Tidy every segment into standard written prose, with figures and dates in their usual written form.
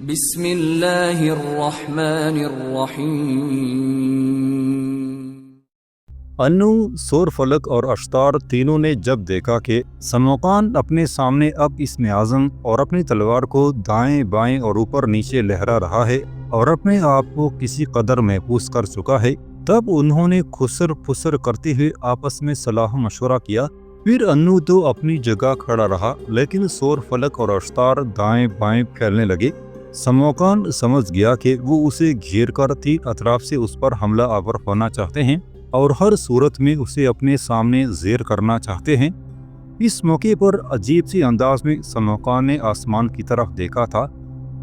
بسم اللہ الرحمن الرحیم۔ انو، سور فلک اور اشتار تینوں نے جب دیکھا کہ سموقان اپنے سامنے اب اسم اعظم اور اپنی تلوار کو دائیں بائیں اور اوپر نیچے لہرا رہا ہے اور اپنے آپ کو کسی قدر محفوظ کر چکا ہے، تب انہوں نے خسر پھسر کرتے ہوئے آپس میں صلاح مشورہ کیا۔ پھر انو تو اپنی جگہ کھڑا رہا، لیکن سور فلک اور اشتار دائیں بائیں پھیلنے لگے۔ سموقان سمجھ گیا کہ وہ اسے گھیر کر تین اطراف سے اس پر حملہ آور ہونا چاہتے ہیں اور ہر صورت میں اسے اپنے سامنے زیر کرنا چاہتے ہیں۔ اس موقع پر عجیب سی انداز میں سموقان نے آسمان کی طرف دیکھا تھا۔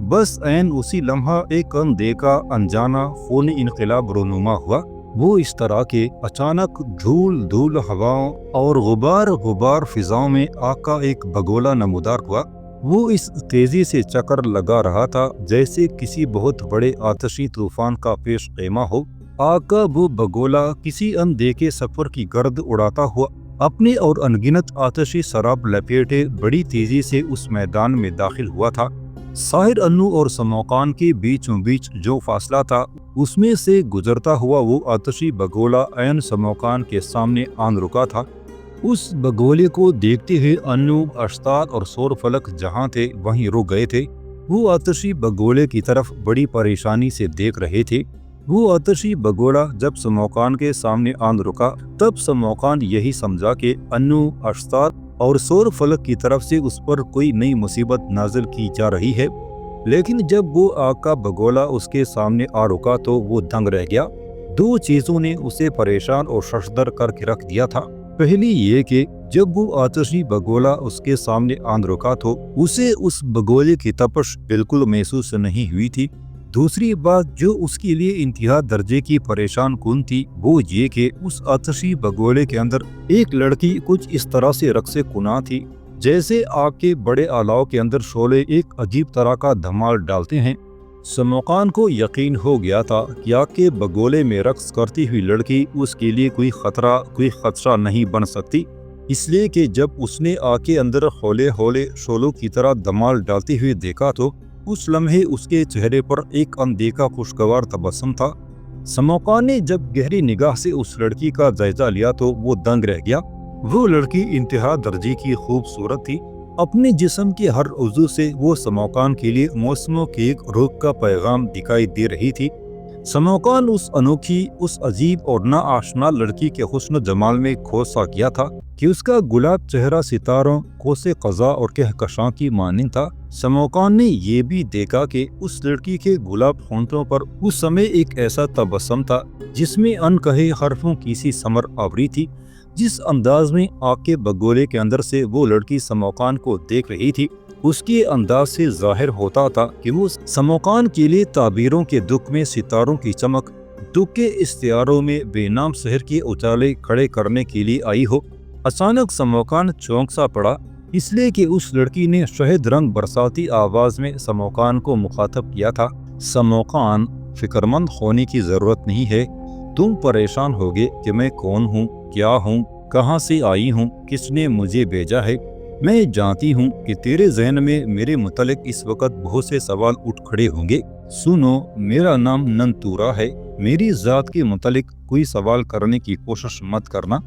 بس عین اسی لمحہ ایک اندیکھا انجانا خونی انقلاب رونما ہوا۔ وہ اس طرح کہ اچانک دھول دھول ہواؤں اور غبار غبار فضاؤں میں آگ کا ایک بگولا نمودار ہوا۔ وہ اس تیزی سے چکر لگا رہا تھا جیسے کسی بہت بڑے آتشی طوفان کا پیش خیمہ ہو۔ آگ کا وہ بگولا کسی اندیکھے سفر کی گرد اڑاتا ہوا اپنے اور انگنت آتشی سراب لپیٹے بڑی تیزی سے اس میدان میں داخل ہوا تھا۔ ساحر انو اور سموقان کے بیچوں بیچ جو فاصلہ تھا، اس میں سے گزرتا ہوا وہ آتشی بگولا عین سموقان کے سامنے آن رکا تھا۔ اس بگولے کو دیکھتے ہوئے انو، اشتار اور سور فلک جہاں تھے وہیں رک گئے تھے۔ وہ آتشی بگولے کی طرف بڑی پریشانی سے دیکھ رہے تھے۔ وہ آتشی بگولا جب سموقان کے سامنے آن رکا، تب سموقان یہی سمجھا کہ انو، اشتار اور سور فلک کی طرف سے اس پر کوئی نئی مصیبت نازل کی جا رہی ہے۔ لیکن جب وہ آگ کا بگولا اس کے سامنے آ رکا تو وہ دنگ رہ گیا۔ دو چیزوں نے اسے پریشان اور ششدر کر کے رکھ دیا تھا۔ پہلی یہ کہ جب وہ آتشی بگولا اس کے سامنے آن رکا تو اسے اس بگولے کی تپش بالکل محسوس نہیں ہوئی تھی۔ دوسری بات جو اس کے لیے انتہا درجے کی پریشان کن تھی وہ یہ کہ اس آتشی بگولے کے اندر ایک لڑکی کچھ اس طرح سے رقص کناں تھی جیسے آگ کے بڑے الاؤ کے اندر شعلے ایک عجیب طرح کا دھمال ڈالتے ہیں۔ سموقان کو یقین ہو گیا تھا کہ آگ کے بگولے میں رقص کرتی ہوئی لڑکی اس کے لیے کوئی خدشہ نہیں بن سکتی، اس لیے کہ جب اس نے آگ کے اندر ہولے ہولے شعلوں کی طرح دھمال ڈالتے ہوئے دیکھا تو اس لمحے اس کے چہرے پر ایک اندیکھا خوشگوار تبسم تھا۔ سموقان نے جب گہری نگاہ سے اس لڑکی کا جائزہ لیا تو وہ دنگ رہ گیا۔ وہ لڑکی انتہا درجے کی خوبصورت تھی۔ اپنے جسم کے ہر عضو سے وہ سموقان کے لیے موسموں کے ایک رخ کا پیغام دکھائی دے رہی تھی۔ سموقان اس انوکھی، اس عجیب اور ناآشنا لڑکی کے حسن و جمال میں کھو سا گیا تھا کہ اس کا گلاب چہرہ ستاروں، قوس قزح اور کہکشاں کی مانند تھا۔ سموقان نے یہ بھی دیکھا کہ اس لڑکی کے گلاب ہونٹوں پر اس سمے ایک ایسا تبسم تھا جس میں ان کہے حرفوں کی سی ثمر آوری تھی۔ جس انداز میں آگ کے بگولے کے اندر سے وہ لڑکی سموقان کو دیکھ رہی تھی، اس کے انداز سے ظاہر ہوتا تھا کہ وہ سموقان کے لیے تعبیروں کے دکھ میں ستاروں کی چمک، دکھ کے استعاروں میں بے نام شہر کے اجالے کھڑے کرنے کے لیے آئی ہو۔ اچانک سموقان چونک سا پڑا، اس لیے کہ اس لڑکی نے شہد رنگ برساتی آواز میں سموقان کو مخاطب کیا تھا۔ سموقان، فکرمند ہونے کی ضرورت نہیں ہے۔ تم پریشان ہوگے کہ میں کون ہوں، کیا ہوں، کہاں سے آئی ہوں، کس نے مجھے بھیجا ہے۔ میں جانتی ہوں کہ تیرے ذہن میں میرے متعلق اس وقت بہت سے سوال اٹھ کھڑے ہوں گے۔ سنو، میرا نام ننتورا ہے۔ میری ذات کے متعلق کوئی سوال کرنے کی کوشش مت کرنا۔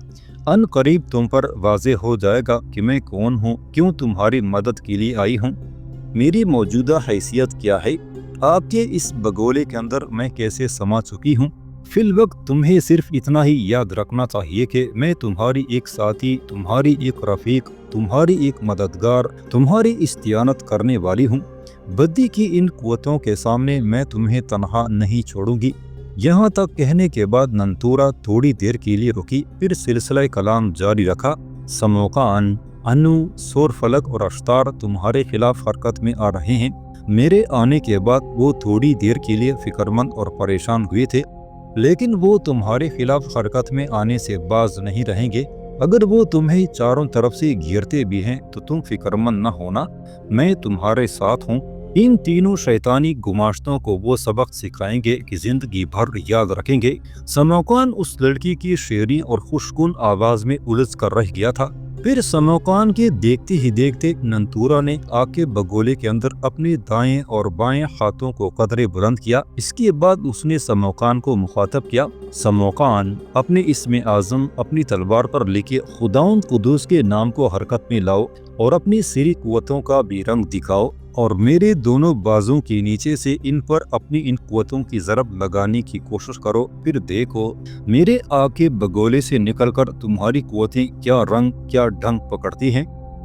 ان قریب تم پر واضح ہو جائے گا کہ میں کون ہوں، کیوں تمہاری مدد کے لیے آئی ہوں، میری موجودہ حیثیت کیا ہے، آپ کے اس بگولے کے اندر میں کیسے سما چکی ہوں۔ فی الوقت تمہیں صرف اتنا ہی یاد رکھنا چاہیے کہ میں تمہاری ایک ساتھی، تمہاری ایک رفیق، تمہاری ایک مددگار، تمہاری استعانت کرنے والی ہوں۔ بدی کی ان قوتوں کے سامنے میں تمہیں تنہا نہیں چھوڑوں گی۔ یہاں تک کہنے کے بعد ننتورا تھوڑی دیر کے لیے رکی، پھر سلسلہ کلام جاری رکھا۔ سموقان، انو، سور فلک اور اشتار تمہارے خلاف حرکت میں آ رہے ہیں۔ میرے آنے کے بعد وہ تھوڑی دیر کے لیے فکرمند اور پریشان ہوئے تھے، لیکن وہ تمہارے خلاف حرکت میں آنے سے باز نہیں رہیں گے۔ اگر وہ تمہیں چاروں طرف سے گھیرتے بھی ہیں تو تم فکرمند نہ ہونا، میں تمہارے ساتھ ہوں۔ ان تینوں شیطانی گماشتوں کو وہ سبق سکھائیں گے کہ زندگی بھر یاد رکھیں گے۔ سموقان اس لڑکی کی شیریں اور خوشگن آواز میں الجھ کر رہ گیا تھا۔ پھر سموکان کے دیکھتے ہی دیکھتے ننتورا نے آگ کے بگولے کے اندر اپنے دائیں اور بائیں ہاتھوں کو قدرے بلند کیا۔ اس کے بعد اس نے سموکان کو مخاطب کیا، سموکان اپنے اسم اعظم اپنی تلوار پر لکھے خداوند قدوس کے نام کو حرکت میں لاؤ اور اپنی سری قوتوں کا بھی رنگ دکھاؤ اور میرے دونوں بازوں کے نیچے سے ان پر اپنی ان قوتوں کی ضرب لگانے کی کوشش کرو، پھر دیکھو میرے آگ کے بگولے سے نکل کر تمہاری قوتیں کیا رنگ کیا ڈھنگ پکڑتی ہیں۔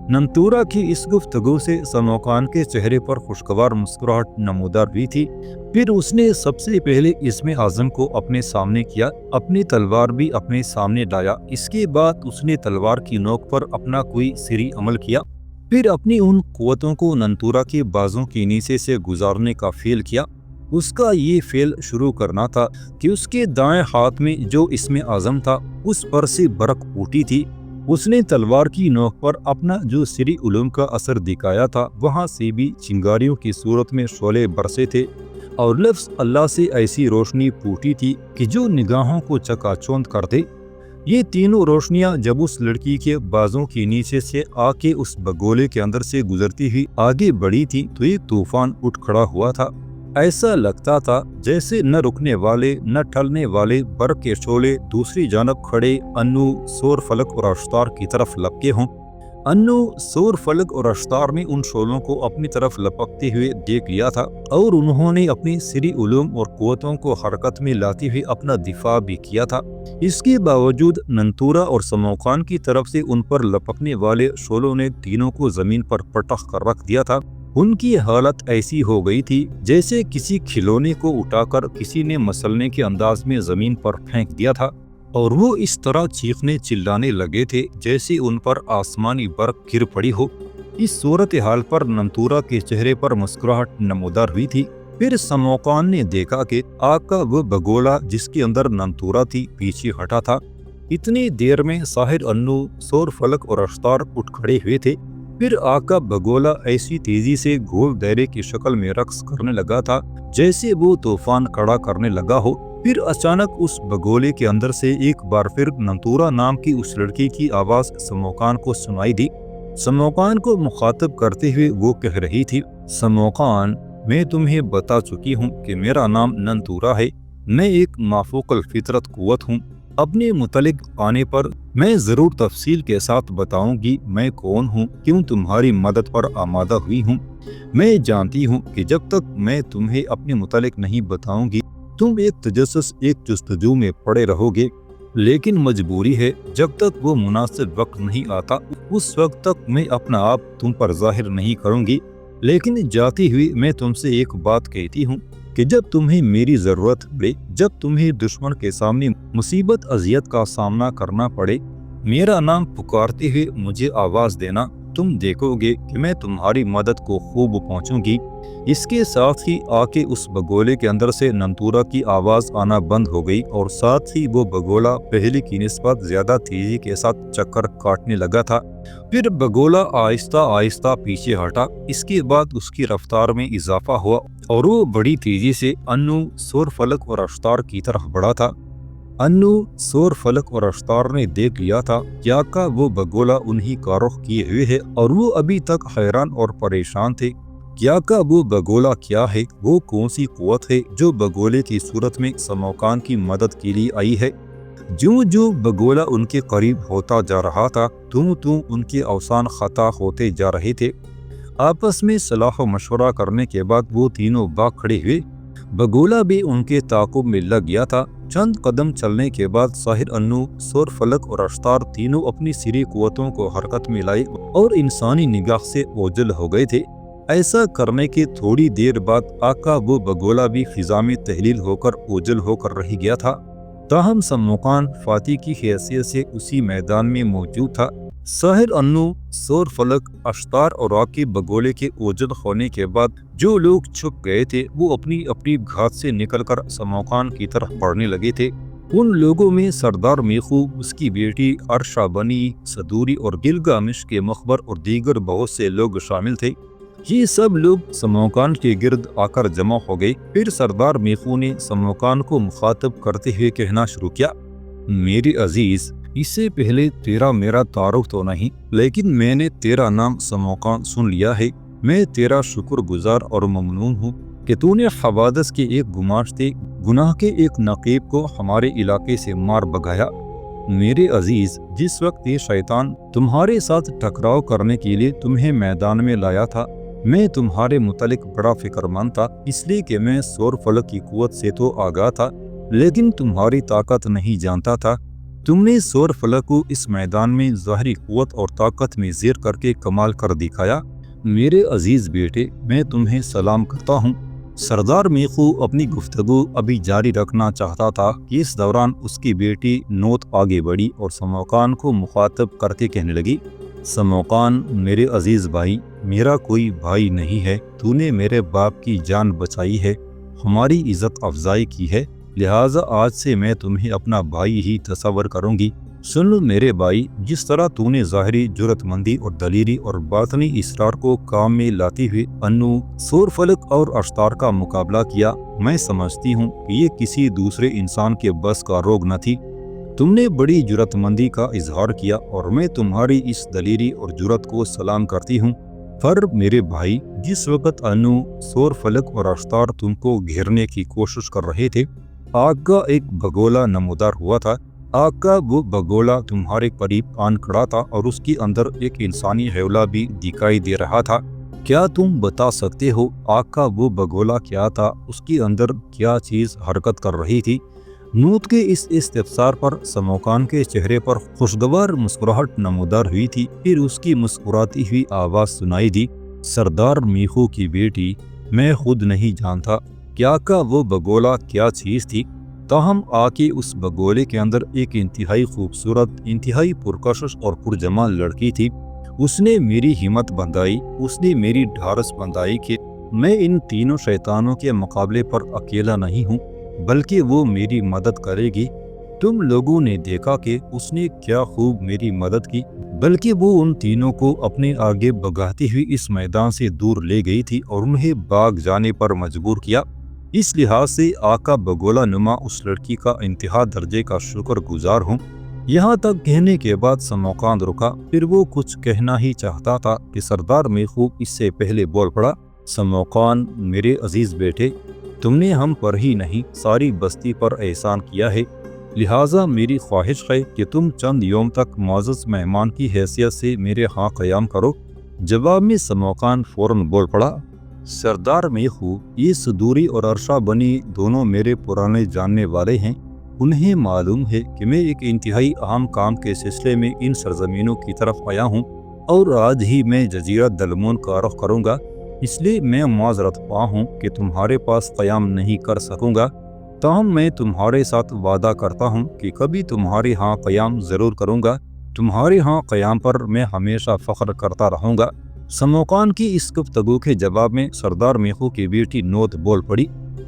ننتورا کی اس گفتگو سے سموکان کے چہرے پر خوشگوار مسکراہٹ نمودار ہوئی تھی۔ پھر اس نے سب سے پہلے اسم اعظم کو اپنے سامنے کیا، اپنی تلوار بھی اپنے سامنے لایا۔ اس کے بعد اس نے تلوار کی نوک پر اپنا کوئی سری عمل کیا، پھر اپنی ان قوتوں کو ننتورا کے بازوں کے نیچے سے گزارنے کا فعل کیا۔ اس کا یہ فعل شروع کرنا تھا کہ اس کے دائیں ہاتھ میں جو اسم اعظم تھا اس پر سے برق پھوٹی تھی۔ اس نے تلوار کی نوک پر اپنا جو سری علوم کا اثر دکھایا تھا وہاں سے بھی چنگاریوں کی صورت میں شعلے برسے تھے اور لفظ اللہ سے ایسی روشنی پھوٹی تھی کہ جو نگاہوں کو چکا چوند کر دے۔ یہ تینوں روشنیاں جب اس لڑکی کے بازوں کے نیچے سے آ کے اس بگولے کے اندر سے گزرتی ہوئی آگے بڑھی تھی تو ایک طوفان اٹھ کھڑا ہوا تھا۔ ایسا لگتا تھا جیسے نہ رکنے والے نہ ٹھلنے والے برق کے شعلے دوسری جانب کھڑے انو، سور فلک اور اشتار کی طرف لپکے ہوں۔ انو، سور فلک اور اشتار نے ان شعلوں کو اپنی طرف لپکتے ہوئے دیکھ لیا تھا اور انہوں نے اپنی سری علوم اور قوتوں کو حرکت میں لاتے ہوئے اپنا دفاع بھی کیا تھا۔ اس کے باوجود ننتورا اور سموکان کی طرف سے ان پر لپکنے والے شعلوں نے تینوں کو زمین پر پٹخ کر رکھ دیا تھا۔ ان کی حالت ایسی ہو گئی تھی جیسے کسی کھلونے کو اٹھا کر کسی نے مسلنے کے انداز میں زمین پر پھینک دیا تھا اور وہ اس طرح چیخنے چلانے لگے تھے جیسے ان پر آسمانی برق گر پڑی ہو۔ اس صورتحال پر ننتورا کے چہرے پر مسکراہٹ نمودار ہوئی تھی۔ پھر سموکان نے دیکھا کہ آگ کا وہ بگولا جس کے اندر ننتورا تھی پیچھے ہٹا تھا۔ اتنی دیر میں ساحر انو، سور فلک اور اشتار اٹھ کھڑے ہوئے تھے۔ پھر آگ کا بگولا ایسی تیزی سے گول دائرے کی شکل میں رقص کرنے لگا تھا جیسے وہ طوفان کھڑا کرنے لگا ہو۔ پھر اچانک اس بگولے کے اندر سے ایک بار پھر ننتورا نام کی اس لڑکی کی آواز سموکان کو سنائی دی۔ سموکان کو مخاطب کرتے ہوئے وہ کہہ رہی تھی، سموکان، میں تمہیں بتا چکی ہوں کہ میرا نام ننتورا ہے، میں ایک مافوق الفطرت قوت ہوں۔ اپنے متعلق آنے پر میں ضرور تفصیل کے ساتھ بتاؤں گی میں کون ہوں، کیوں تمہاری مدد پر آمادہ ہوئی ہوں۔ میں جانتی ہوں کہ جب تک میں تمہیں اپنے متعلق نہیں بتاؤں گی تم ایک تجسس ایک جستجو میں پڑے رہو گے، لیکن مجبوری ہے، جب تک وہ مناسب وقت نہیں آتا اس وقت تک میں اپنا آپ تم پر ظاہر نہیں کروں گی۔ لیکن جاتی ہوئی میں تم سے ایک بات کہتی ہوں کہ جب تمہیں میری ضرورت پڑے، جب تمہیں دشمن کے سامنے مصیبت اذیت کا سامنا کرنا پڑے، میرا نام پکارتے ہوئے مجھے آواز دینا، تم دیکھو گے کہ میں تمہاری مدد کو خوب پہنچوں گی۔ اس کے ساتھ ہی آ کے اس بگولے کے اندر سے ننتورا کی آواز آنا بند ہو گئی اور ساتھ ہی وہ بگولا پہلے کی نسبت زیادہ تیزی کے ساتھ چکر کاٹنے لگا تھا۔ پھر بگولا آہستہ آہستہ پیچھے ہٹا، اس کے بعد اس کی رفتار میں اضافہ ہوا اور وہ بڑی تیزی سے انو، سور فلک اور اشتار کی طرف بڑھا تھا۔ انو، سور فلک اور اشتار نے دیکھ لیا تھا کیا کا وہ بگولا انہی کا رخ کیے ہوئے ہے اور وہ ابھی تک حیران اور پریشان تھے۔ کیا کا وہ بگولا کیا ہے، وہ کون سی قوت ہے جو بگولے کی صورت میں سموکان کی مدد کے لیے آئی ہے۔ جو بگولا ان کے قریب ہوتا جا رہا تھا تو ان کے اوسان خطا ہوتے جا رہے تھے۔ آپس میں صلاح و مشورہ کرنے کے بعد وہ تینوں بھاگ کھڑے ہوئے۔ بگولا بھی ان کے تعاقب میں لگ گیا تھا۔ چند قدم چلنے کے بعد ساحر انو، سور فلک اور اشتار تینوں اپنی سری قوتوں کو حرکت میں لائے اور انسانی نگاہ سے اوجھل ہو گئے تھے۔ ایسا کرنے کے تھوڑی دیر بعد آقا وہ بگولا بھی فضا میں تحلیل ہو کر اوجھل ہو کر رہ گیا تھا۔ تاہم سموکان فاتح کی حیثیت سے اسی میدان میں موجود تھا۔ ساحر انو، سور فلک، اشتار اور آگ کے بگولے کے اوجھل ہونے کے بعد جو لوگ چھپ گئے تھے وہ اپنی اپنی گھات سے نکل کر سموکان کی طرف بڑھنے لگے تھے۔ ان لوگوں میں سردار میخو، اس کی بیٹی ارشا بنی، صدوری اور گلگامش کے مخبر اور دیگر بہت سے لوگ شامل تھے۔ یہ سب لوگ سموکان کے گرد آ کر جمع ہو گئے۔ پھر سردار میخو نے سموکان کو مخاطب کرتے ہوئے کہنا شروع کیا، میرے عزیز، اس سے پہلے تیرا میرا تعارف تو نہیں، لیکن میں نے تیرا نام سموقان سن لیا ہے۔ میں تیرا شکر گزار اور ممنون ہوں کہ تو نے حوادث کے ایک گماشتے گناہ کے ایک نقیب کو ہمارے علاقے سے مار بگایا۔ میرے عزیز، جس وقت یہ شیطان تمہارے ساتھ ٹکراؤ کرنے کے لیے تمہیں میدان میں لایا تھا، میں تمہارے متعلق بڑا فکر مند تھا، اس لیے کہ میں سور فلک کی قوت سے تو آگاہ تھا، لیکن تمہاری طاقت نہیں جانتا تھا۔ تم نے سور فلک کو اس میدان میں ظاہری قوت اور طاقت میں زیر کر کے کمال کر دکھایا۔ میرے عزیز بیٹے، میں تمہیں سلام کرتا ہوں۔ سردار میخو اپنی گفتگو ابھی جاری رکھنا چاہتا تھا کہ اس دوران اس کی بیٹی نوت آگے بڑھی اور سموقان کو مخاطب کر کے کہنے لگی، سموقان میرے عزیز بھائی، میرا کوئی بھائی نہیں ہے، تو نے میرے باپ کی جان بچائی ہے، ہماری عزت افزائی کی ہے، لہٰذا آج سے میں تمہیں اپنا بھائی ہی تصور کروں گی۔ سن لو میرے بھائی، جس طرح تو نے ظاہری جرأت مندی اور دلیری اور باطنی اصرار کو کام میں لاتے ہوئے انو، سور فلک اور اشتار کا مقابلہ کیا، میں سمجھتی ہوں کہ یہ کسی دوسرے انسان کے بس کا روگ نہ تھی۔ تم نے بڑی جرأت مندی کا اظہار کیا اور میں تمہاری اس دلیری اور جرأت کو سلام کرتی ہوں۔ پر میرے بھائی، جس وقت انو، سور فلک اور اشتار تم کو گھیرنے کی کوشش کر رہے تھے، آگ کا ایک بگولا نمودار ہوا تھا۔ آگ کا وہ بگولا تمہارے قریب آن کھڑا تھا اور اس کے اندر ایک انسانی حیولہ بھی دکھائی دے رہا تھا۔ کیا تم بتا سکتے ہو آگ کا وہ بگولا کیا تھا؟ اس کے اندر کیا چیز حرکت کر رہی تھی؟ نوت کے اس استفسار پر سموقان کے چہرے پر خوشگوار مسکراہٹ نمودار ہوئی تھی، پھر اس کی مسکراتی ہوئی آواز سنائی دی، سردار میخو کی بیٹی، میں خود نہیں جانتا کیا کا وہ بگولا کیا چیز تھی، تاہم آ کے اس بگولے کے اندر ایک انتہائی خوبصورت، انتہائی پرکشش اور پرجمال لڑکی تھی۔ اس نے میری ہمت بندھائی، اس نے میری ڈھارس بندھائی کہ میں ان تینوں شیطانوں کے مقابلے پر اکیلا نہیں ہوں، بلکہ وہ میری مدد کرے گی۔ تم لوگوں نے دیکھا کہ اس نے کیا خوب میری مدد کی، بلکہ وہ ان تینوں کو اپنے آگے بگاتی ہوئی اس میدان سے دور لے گئی تھی اور انہیں بھاگ جانے پر مجبور کیا۔ اس لحاظ سے آقا بگولا نما اس لڑکی کا انتہا درجے کا شکر گزار ہوں۔ یہاں تک کہنے کے بعد سموقان رکا، پھر وہ کچھ کہنا ہی چاہتا تھا کہ سردار میخو اس سے پہلے بول پڑا، سموقان میرے عزیز بیٹے، تم نے ہم پر ہی نہیں ساری بستی پر احسان کیا ہے، لہٰذا میری خواہش ہے کہ تم چند یوم تک معزز مہمان کی حیثیت سے میرے ہاں قیام کرو۔ جواب میں سموقان فوراً بول پڑا، سردار میخو، یہ صدوری اور عرشہ بنی دونوں میرے پرانے جاننے والے ہیں، انہیں معلوم ہے کہ میں ایک انتہائی اہم کام کے سلسلے میں ان سرزمینوں کی طرف آیا ہوں اور آج ہی میں جزیرہ دلمون کا رخ کروں گا، اس لیے میں معذرت خواہ ہوں کہ تمہارے پاس قیام نہیں کر سکوں گا، تاہم میں تمہارے ساتھ وعدہ کرتا ہوں کہ کبھی تمہارے ہاں قیام ضرور کروں گا، تمہارے ہاں قیام پر میں ہمیشہ فخر کرتا رہوں گا۔ سموقان کی اس گفتگو کے جواب میں سردار میخو کی بیٹی نوت بول پڑی،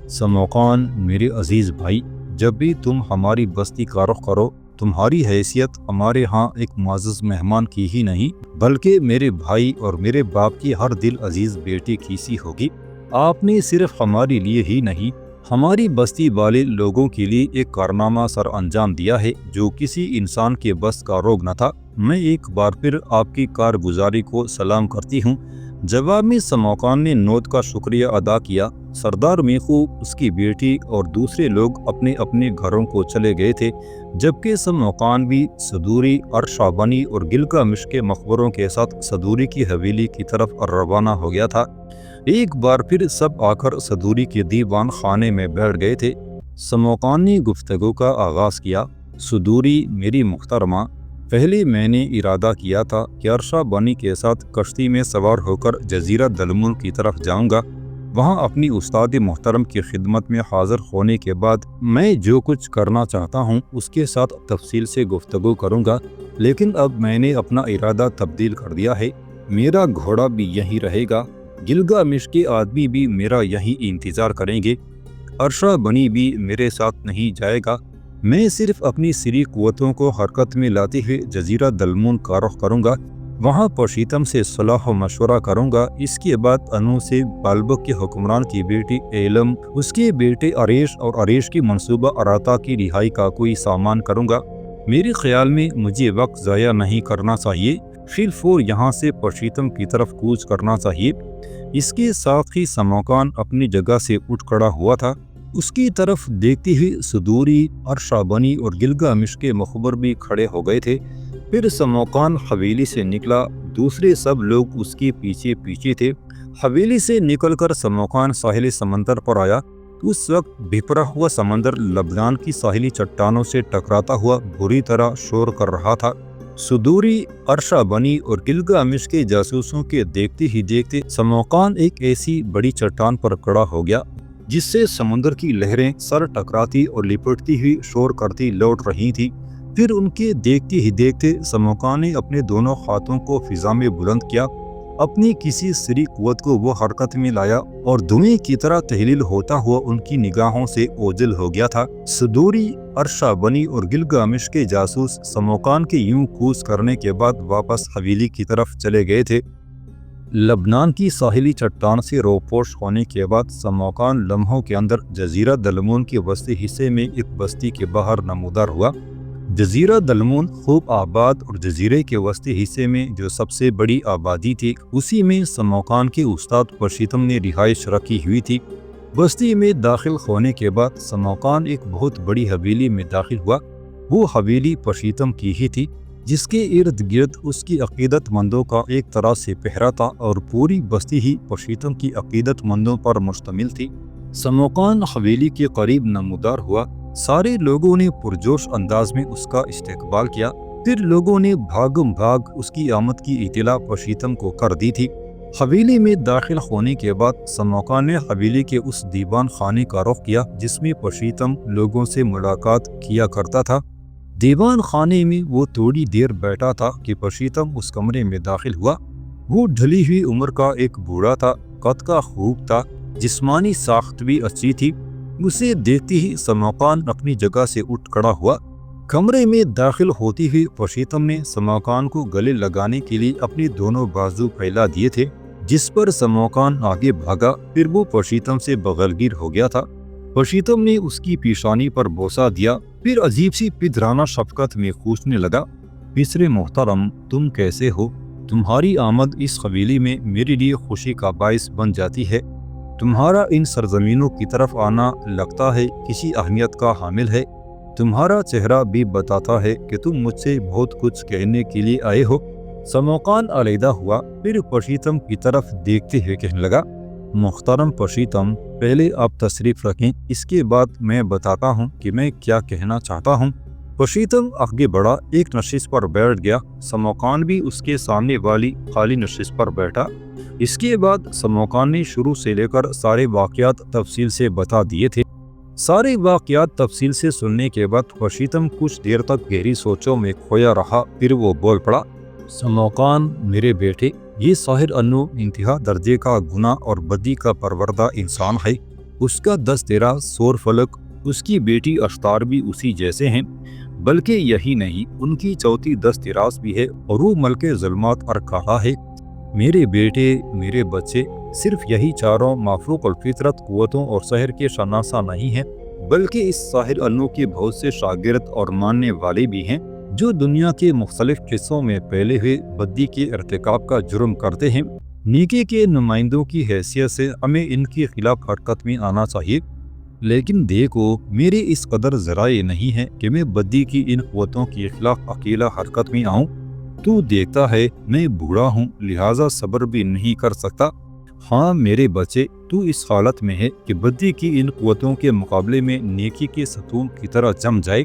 سموقان میرے عزیز بھائی، جب بھی تم ہماری بستی کا رخ کرو، تمہاری حیثیت ہمارے ہاں ایک معزز مہمان کی ہی نہیں بلکہ میرے بھائی اور میرے باپ کی ہر دل عزیز بیٹی کی سی ہوگی۔ آپ نے صرف ہمارے لیے ہی نہیں، ہماری بستی والے لوگوں کے لیے ایک کارنامہ سر انجام دیا ہے جو کسی انسان کے بس کا روگ نہ تھا۔ میں ایک بار پھر آپ کی کارگزاری کو سلام کرتی ہوں۔ جواب میں سموقان نے نوت کا شکریہ ادا کیا۔ سردار میخو، اس کی بیٹی اور دوسرے لوگ اپنے اپنے گھروں کو چلے گئے تھے، جبکہ سموقان بھی صدوری، عرشہ بنی اور گلگامش کے مقبروں کے ساتھ صدوری کی حویلی کی طرف روانہ ہو گیا تھا۔ ایک بار پھر سب آ کر صدوری کے دیوان خانے میں بیٹھ گئے تھے۔ سموقان نے گفتگو کا آغاز کیا، صدوری میری محترمہ، پہلے میں نے ارادہ کیا تھا کہ عرشہ بانی کے ساتھ کشتی میں سوار ہو کر جزیرہ دلمون کی طرف جاؤں گا، وہاں اپنی استاد محترم کی خدمت میں حاضر ہونے کے بعد میں جو کچھ کرنا چاہتا ہوں اس کے ساتھ تفصیل سے گفتگو کروں گا، لیکن اب میں نے اپنا ارادہ تبدیل کر دیا ہے، میرا گھوڑا بھی یہیں رہے گا، گلگامش کے آدمی بھی میرا یہیں انتظار کریں گے، عرشہ بنی بھی میرے ساتھ نہیں جائے گا، میں صرف اپنی سری قوتوں کو حرکت میں لاتے ہوئے جزیرہ دلمون کا رخ کروں گا، وہاں پرشیتم سے صلاح و مشورہ کروں گا، اس کے بعد انو سے بالبک کے حکمران کی بیٹی ایلم، اس کے بیٹے عریش اور عریش کی منصوبہ اراتا کی رہائی کا کوئی سامان کروں گا، میرے خیال میں مجھے وقت ضائع نہیں کرنا چاہیے، فی الفور یہاں سے پرشیتم کی طرف کوچ کرنا چاہیے۔ اس کے ساتھ ہی سموکان اپنی جگہ سے اٹھ کھڑا ہوا تھا۔ اس کی طرف دیکھتی ہوئی سدوری، ارشابنی اور گلگامش کے مخبر بھی کھڑے ہو گئے تھے۔ پھر سموکان حویلی سے نکلا، دوسرے سب لوگ اس کے پیچھے پیچھے تھے۔ حویلی سے نکل کر سموکان ساحل سمندر پر آیا۔ اس وقت بھپرا ہوا سمندر لبنان کی ساحلی چٹانوں سے ٹکراتا ہوا بری طرح شور کر رہا تھا۔ سدوری، ارشابنی اور گلگامش کے جاسوسوں کے دیکھتے ہی دیکھتے سموکان ایک ایسی بڑی چٹان پر کھڑا ہو گیا جس سے سمندر کی لہریں سر ٹکراتی اور لپٹتی ہوئی شور کرتی لوٹ رہی تھی۔ پھر ان کے دیکھتے ہی دیکھتے سموکان نے اپنے دونوں ہاتھوں کو فضا میں بلند کیا، اپنی کسی سری قوت کو وہ حرکت میں لایا اور دھویں کی طرح تحلیل ہوتا ہوا ان کی نگاہوں سے اوجھل ہو گیا تھا۔ سدوری، ارشابنی اور گلگامش کے جاسوس سموکان کے یوں کوچ کرنے کے بعد واپس حویلی کی طرف چلے گئے تھے۔ لبنان کی ساحلی چٹان سے روپوش ہونے کے بعد سموکان لمحوں کے اندر جزیرہ دلمون کے وسطی حصے میں ایک بستی کے باہر نمودار ہوا۔ جزیرہ دلمون خوب آباد اور جزیرے کے وسطی حصے میں جو سب سے بڑی آبادی تھی، اسی میں سموکان کے استاد پرشیتم نے رہائش رکھی ہوئی تھی۔ بستی میں داخل ہونے کے بعد سموکان ایک بہت بڑی حویلی میں داخل ہوا۔ وہ حویلی پرشیتم کی ہی تھی، جس کے ارد گرد اس کی عقیدت مندوں کا ایک طرح سے پہرا تھا اور پوری بستی ہی پرشیتم کی عقیدت مندوں پر مشتمل تھی۔ سموکان حویلی کے قریب نمودار ہوا۔ سارے لوگوں نے پرجوش انداز میں اس کا استقبال کیا۔ پھر لوگوں نے بھاگم بھاگ اس کی آمد کی اطلاع پرشیتم کو کر دی تھی۔ حویلی میں داخل ہونے کے بعد سموکان نے حویلی کے اس دیوان خانے کا رخ کیا جس میں پرشیتم لوگوں سے ملاقات کیا کرتا تھا۔ دیوان خانے میں وہ تھوڑی دیر بیٹھا تھا کہ پرشیتم اس کمرے میں داخل ہوا۔ وہ ڈھلی ہوئی عمر کا ایک بوڑھا تھا، قد کا خوب تھا، جسمانی ساخت بھی اچھی تھی۔ اسے دیکھتی ہی سموکان اپنی جگہ سے اٹھ کھڑا ہوا۔ کمرے میں داخل ہوتی ہوئی پرشیتم نے سموکان کو گلے لگانے کے لیے اپنے دونوں بازو پھیلا دیے تھے، جس پر سموکان آگے بھاگا۔ پھر وہ پرشیتم سے بغلگیر ہو گیا تھا۔ پرشیتم نے اس کی پیشانی پر بوسہ دیا، پھر عجیب سی پدرانہ شفقت میں پوچھنے لگا، پسر محترم، تم کیسے ہو؟ تمہاری آمد اس حویلی میں میرے لیے خوشی کا باعث بن جاتی ہے۔ تمہارا ان سرزمینوں کی طرف آنا لگتا ہے کسی اہمیت کا حامل ہے۔ تمہارا چہرہ بھی بتاتا ہے کہ تم مجھ سے بہت کچھ کہنے کے لیے آئے ہو۔ سموکان علیحدہ ہوا، پھر پرشیتم کی طرف دیکھتے ہوئے کہنے لگا، محترم پرشیتم، پہلے آپ تشریف رکھیں، اس کے بعد میں بتاتا ہوں کہ میں کیا کہنا چاہتا ہوں۔ پرشیتم آگے بڑھا، ایک نشست پر بیٹھ گیا۔ سموکان بھی اس کے سامنے والی خالی نشست پر بیٹھا۔ اس کے بعد سموکان نے شروع سے لے کر سارے واقعات تفصیل سے بتا دیے تھے۔ سارے واقعات تفصیل سے سننے کے بعد پرشیتم کچھ دیر تک گہری سوچوں میں کھویا رہا، پھر وہ بول پڑا، سموکان میرے بیٹے، یہ ساحر انو انتہا درجے کا گناہ اور بدی کا پروردہ انسان ہے۔ اس کا دستیرا سور فلک، اس کی بیٹی اشتار بھی اسی جیسے ہیں، بلکہ یہی نہیں، ان کی چوتھی دستیراز بھی ہے اور وہ ملک ظلمات پر کھڑا ہے۔ میرے بیٹے، میرے بچے، صرف یہی چاروں مافوق الفطرت قوتوں اور سحر کے شناسہ نہیں ہیں، بلکہ اس ساحر انو کے بہت سے شاگرد اور ماننے والے بھی ہیں جو دنیا کے مختلف حصوں میں پھیلے ہوئے بدی کے ارتکاب کا جرم کرتے ہیں۔ نیکی کے نمائندوں کی حیثیت سے ہمیں ان کے خلاف حرکت میں آنا چاہیے، لیکن دیکھو میرے اس قدر ذرائع نہیں ہے کہ میں بدی کی ان قوتوں کے خلاف اکیلا حرکت میں آؤں۔ تو دیکھتا ہے میں بوڑھا ہوں، لہٰذا صبر بھی نہیں کر سکتا۔ ہاں میرے بچے، تو اس حالت میں ہے کہ بدی کی ان قوتوں کے مقابلے میں نیکی کے ستون کی طرح جم جائے۔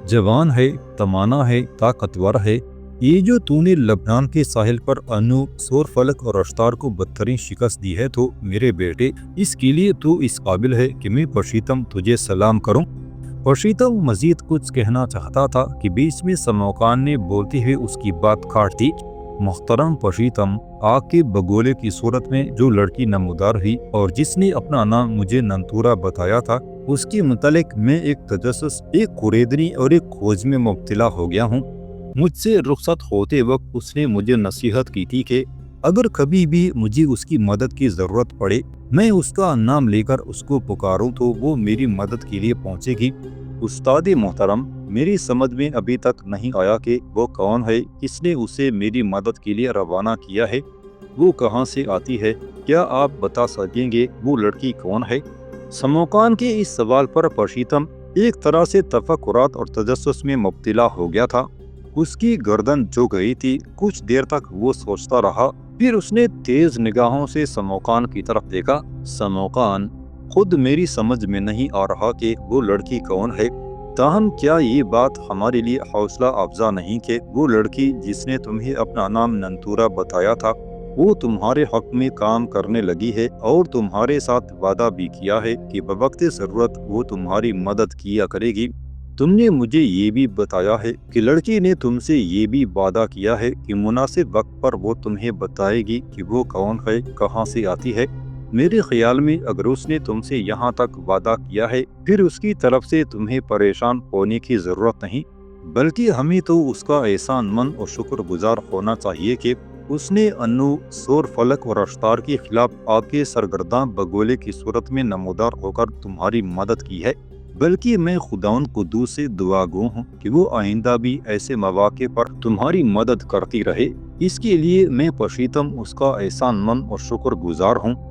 جوان ہے، تمانا ہے، طاقتور ہے۔ یہ جو تو نے لبنان کے ساحل پر انو، سور فلک اور اشتار کو بدترین شکست دی ہے، تو میرے بیٹے اس کے لیے تو اس قابل ہے کہ میں پرشیتم تجھے سلام کروں۔ پرشیتم مزید کچھ کہنا چاہتا تھا کہ بیچ میں سموکان نے بولتے ہوئے اس کی بات کاٹ دی۔ محترم پرشیتم، آگ کے بگولے کی صورت میں جو لڑکی نمودار ہوئی اور جس نے اپنا نام مجھے ننتورا بتایا تھا، اس کے متعلق میں ایک تجسس، ایک قریدنی اور ایک کھوج میں مبتلا ہو گیا ہوں۔ مجھ سے رخصت ہوتے وقت اس نے مجھے نصیحت کی تھی کہ اگر کبھی بھی مجھے اس کی مدد کی ضرورت پڑے، میں اس کا نام لے کر اس کو پکاروں تو وہ میری مدد کے لیے پہنچے گی۔ استاد محترم، میری سمجھ میں ابھی تک نہیں آیا کہ وہ کون ہے، کس نے اسے میری مدد کے لیے روانہ کیا ہے، وہ کہاں سے آتی ہے، کیا آپ بتا سکیں گے وہ لڑکی کون ہے؟ سموکان کے اس سوال پر پرشیتم ایک طرح سے تفکرات اور تجسس میں مبتلا ہو گیا تھا۔ اس کی گردن جو گئی تھی، کچھ دیر تک وہ سوچتا رہا، پھر اس نے تیز نگاہوں سے سموکان کی طرف دیکھا۔ سموکان، خود میری سمجھ میں نہیں آ رہا کہ وہ لڑکی کون ہے، تاہم کیا یہ بات ہمارے لیے حوصلہ افزا نہیں کہ وہ لڑکی جس نے تمہیں اپنا نام ننتورا بتایا تھا، وہ تمہارے حق میں کام کرنے لگی ہے اور تمہارے ساتھ وعدہ بھی کیا ہے کہ بوقت ضرورت وہ تمہاری مدد کیا کرے گی۔ تم نے مجھے یہ بھی بتایا ہے کہ لڑکی نے تم سے یہ بھی وعدہ کیا ہے کہ مناسب وقت پر وہ تمہیں بتائے گی کہ وہ کون ہے، کہاں سے آتی ہے۔ میرے خیال میں اگر اس نے تم سے یہاں تک وعدہ کیا ہے، پھر اس کی طرف سے تمہیں پریشان ہونے کی ضرورت نہیں، بلکہ ہمیں تو اس کا احسان مند اور شکر گزار ہونا چاہیے کہ اس نے انو، سور فلک اور اشتار کے خلاف آپ کے سرگرداں بگولے کی صورت میں نمودار ہو کر تمہاری مدد کی ہے۔ بلکہ میں خداوند قدوس سے دعا گو ہوں کہ وہ آئندہ بھی ایسے مواقع پر تمہاری مدد کرتی رہے۔ اس کے لیے میں پرشیتم اس کا احسان مند اور شکر گزار ہوں۔